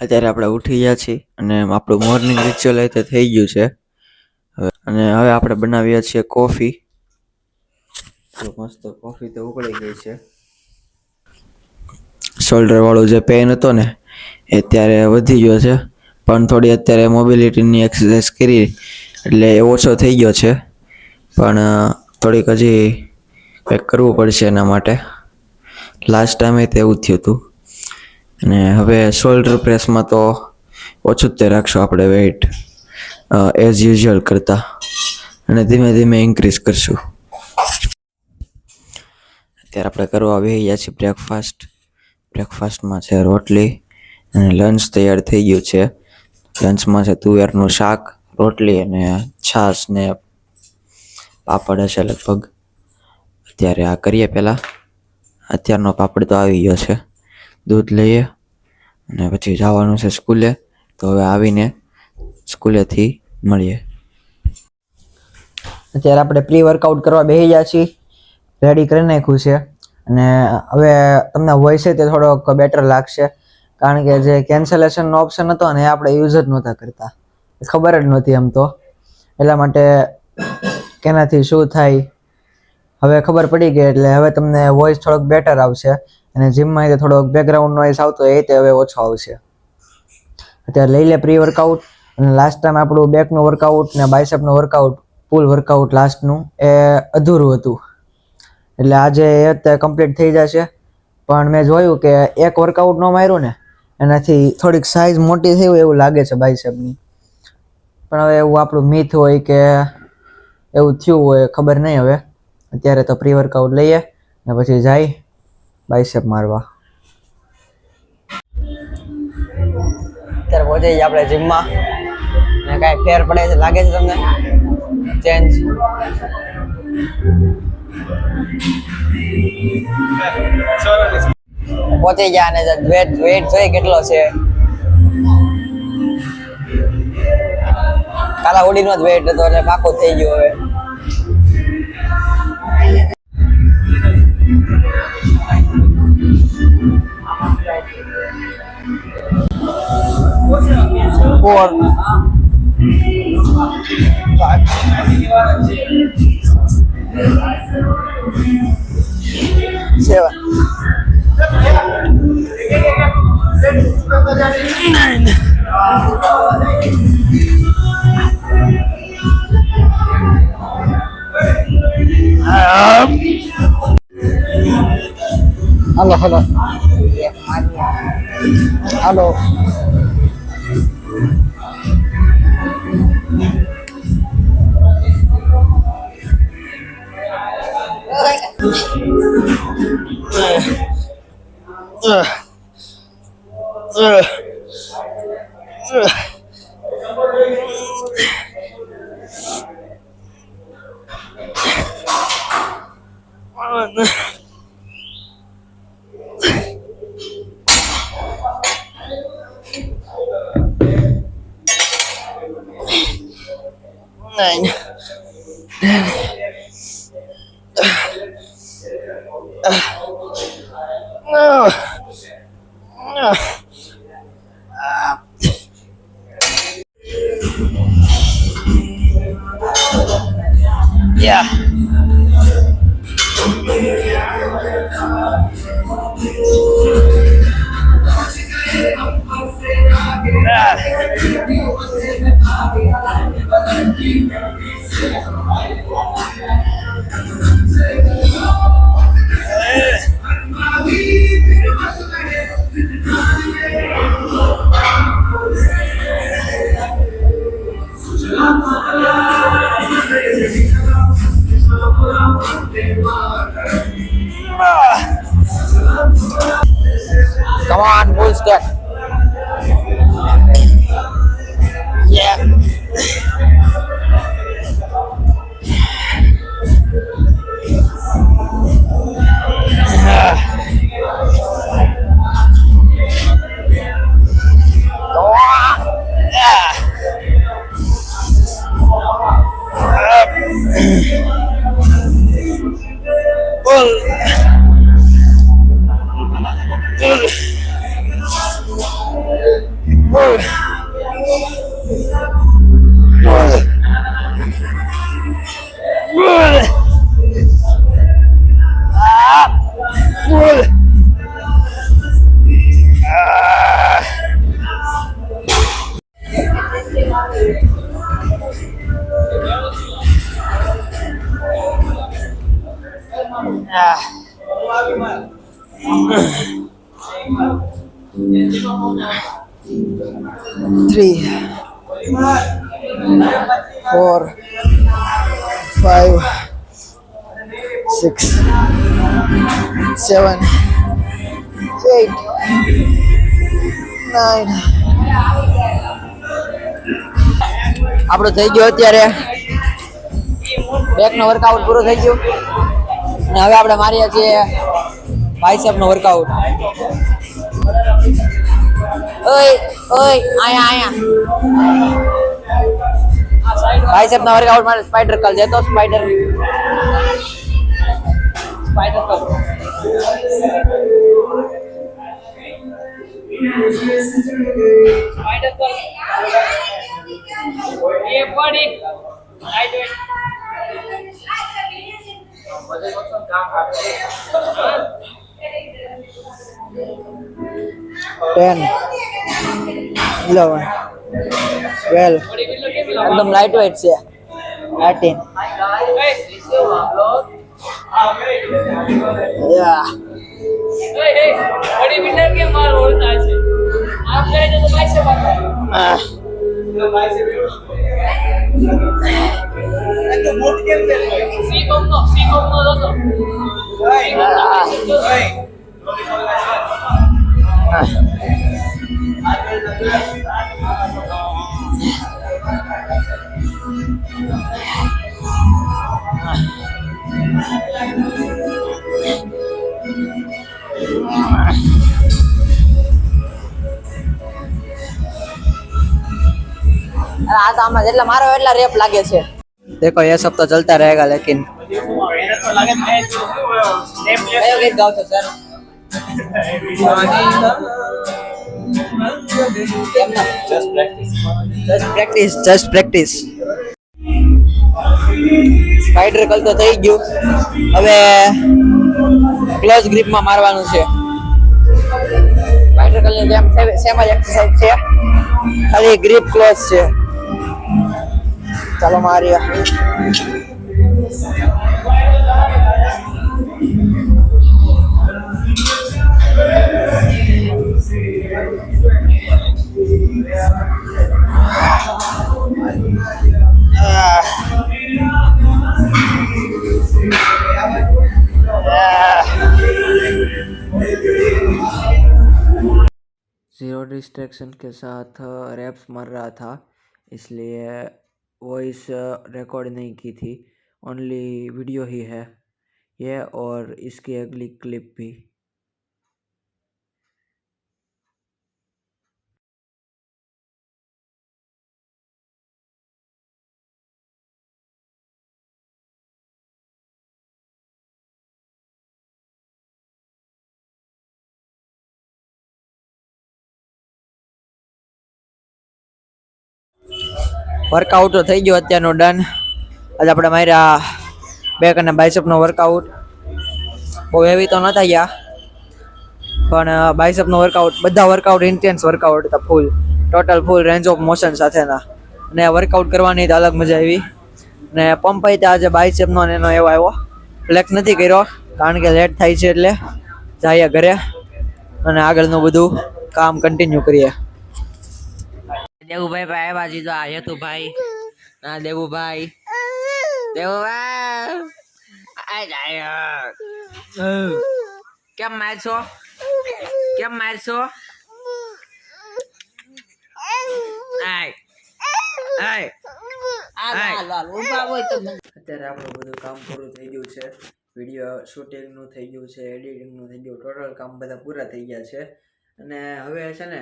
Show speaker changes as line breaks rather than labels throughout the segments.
અત્યારે આપણે ઉઠી ગયા છીએ અને આપણું મોર્નિંગ રિચ્યુઅલ એ થઈ ગયું છે અને હવે આપણે બનાવીએ છીએ કોફી. તો મસ્ત કોફી તો ઉકળી ગઈ છે. શોલ્ડર વાળો જે પેન હતો ને એ અત્યારે વધી ગયો છે, પણ થોડી અત્યારે મોબિલિટીની એક્સરસાઇઝ કરી એટલે એ ઓછો થઈ ગયો છે, પણ થોડીક હજી કંઈક કરવું પડશે એના માટે. લાસ્ટ ટાઈમે તેવું જ થયું હતું અને હવે શોલ્ડર પ્રેસમાં તો ઓછું જ તે રાખશું આપણે વેઇટ એઝ યુઝ્યુઅલ કરતાં, અને ધીમે ધીમે ઇન્ક્રીઝ કરશું. અત્યારે આપણે કરવા બેસી ગયા છીએ બ્રેકફાસ્ટમાં છે રોટલી અને લંચ તૈયાર થઈ ગયું છે. લંચમાં છે તુવેરનું શાક, રોટલી અને છાશ ને પાપડ હશે લગભગ. અત્યારે આ કરીએ પહેલાં. અત્યારનો પાપડ તો આવી ગયો છે. દૂધ લઈએ અને પછી જવાનું છે સ્કૂલે. તો હવે આવીને સ્કૂલેથી મળીએ. અત્યારે આપણે પ્રી વર્કઆઉટ કરવા બેસી ગયા છીએ. રેડી કરી નાખ્યું છે અને હવે તમને વોઇસ તે થોડોક બેટર લાગશે, કારણ કે જે કેન્સલેશનનો ઓપ્શન હતો ને એ આપણે યુઝ જ નહોતા કરતા, ખબર જ નહોતી એમ તો. એટલા માટે કેનાથી શું થાય હવે ખબર પડી ગઈ, એટલે હવે તમને વોઇસ થોડોક બેટર આવશે અને જીમમાં થોડોક બેકગ્રાઉન્ડ નોઇઝ આવતો એ તે હવે ઓછો આવશે. અત્યારે લઈ લે પ્રી વર્કઆઉટ. અને લાસ્ટ ટાઈમ આપણું બેકનું વર્કઆઉટ ને બાયસેપનું વર્કઆઉટ, પુલ વર્કઆઉટ લાસ્ટનું એ અધૂરું હતું, એટલે આજે એ અત્યારે કમ્પ્લીટ થઈ જશે. પણ મેં જોયું કે એક વર્કઆઉટ ન માર્યું ને એનાથી થોડીક સાઇઝ મોટી થઈ હોય એવું લાગે છે બાયસેપની. પણ હવે એવું આપણું મિથ હોય કે એવું થયું હોય ખબર નહીં. હવે અત્યારે તો પ્રી વર્કઆઉટ લઈએ ને પછી જાય બાયસેપ મારવા. અત્યારે પહોંચી ગયા આપણે જીમમાં ને કાંઈ ફેર પડે છે લાગે છે તમને? ચેન્જ પહોંચી ગયા અને વેટ જોઈએ કેટલો છે. કાલા ઉડીનો જ વેટ હતો એટલે પાકો થઈ ગયો. હવે four 7 Halo. Nine. Yeah. Come on, full step. Yeah. 3 4 5 6 7 8 9 આપણું થઈ ગયું અત્યારે બેક નો વર્કઆઉટ પૂરો થઈ ગયું અને હવે આપણે મારીએ છીએ બાયસેપ નો વર્કઆઉટ. ઓય ઓય આયા બાયસેપ નો વર્કઆઉટ મારે સ્પાઈડર કલ દેતો સ્પાઈડર કલ ये बॉडी राइट वेट मजे को काम करते 10 11 12 एकदम लाइट वेट से 18 या बॉडी बिल्डर के मार होता है आप करे तो भाई से बात तो भाई से तो मोट के सी कम नो दो आज आमा જેટલા મારો એટલા રેપ લાગે છે. देखो ये सब तो चलता रहेगा लेकिन तो लगे मैं कयो गीत गाओ છો सर just practice સ્પાઈડર કલ તો થઈ ગયું હવે ક્લોઝ ગ્રીપ માં મારવાનું છે. સ્પાઈડર કલ ની જેમ સેમ જ એક્સરસાઇઝ છે ખાલી ગ્રીપ ક્લોઝ છે. ચાલો મારીએ जीरो डिस्ट्रैक्शन के साथ रैप्स मार रहा था इसलिए वॉइस रिकॉर्ड नहीं की थी. ओनली वीडियो ही है ये और इसकी अगली क्लिप भी. વર્કઆઉટ થઈ ગયો અત્યારનો ડન. આજે આપણે માર્યા બેક અને બાયસેપનો વર્કઆઉટ. બહુ હેવી તો નતા ગયા પણ બાયસેપનો વર્કઆઉટ બધા વર્કઆઉટ ઇન્ટેન્સ વર્કઆઉટ હતા full total full range of motion સાથેના અને વર્કઆઉટ કરવાની તો અલગ મજા આવી. ને પંપ అయితే આજે બાયસેપનો ને એનો એવો આવ્યો ફ્લેક્સ નથી કર્યો કારણ કે લેટ થાય છે એટલે જઈએ ઘરે અને આગળનું બધું કામ કન્ટિન્યુ કરીએ. દેવુભાઈ ભાઈ આવ્યા જીજો આ હેતુભાઈ ના દેવુભાઈ કેમ મારશો અત્યારે આપણું બધું કામ પૂરું થઈ ગયું છે. વિડીયો શૂટિંગનું થઈ ગયું છે, એડિટિંગનું થઈ ગયું, ટોટલ કામ બધા પૂરા થઈ ગયા છે. અને હવે છે ને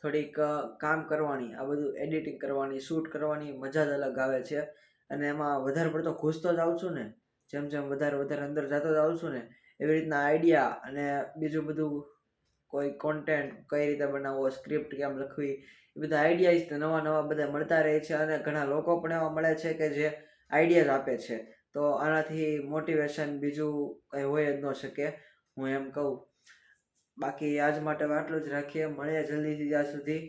થોડીક કામ કરવાની, આ બધું એડિટિંગ કરવાની, શૂટ કરવાની મજા જ અલગ આવે છે. અને એમાં વધારે પડતો ઘૂસતો જ આવું છું ને, જેમ જેમ વધારે અંદર જતો જ આવું છું ને એવી રીતના આઈડિયા અને બીજું બધું કોઈ કોન્ટેન્ટ કઈ રીતે બનાવવો, સ્ક્રિપ્ટ કેમ લખવી, એ બધા આઈડિયાઝ નવા બધા મળતા રહે છે. અને ઘણા લોકો પણ એવા મળે છે કે જે આઈડિયાઝ આપે છે. તો આનાથી મોટિવેશન બીજું કંઈ હોય જ ન શકે, હું એમ કહું. બાકી આજ માટે આટલું જ રાખીએ. મળીએ જલ્દીથી. ત્યાં સુધી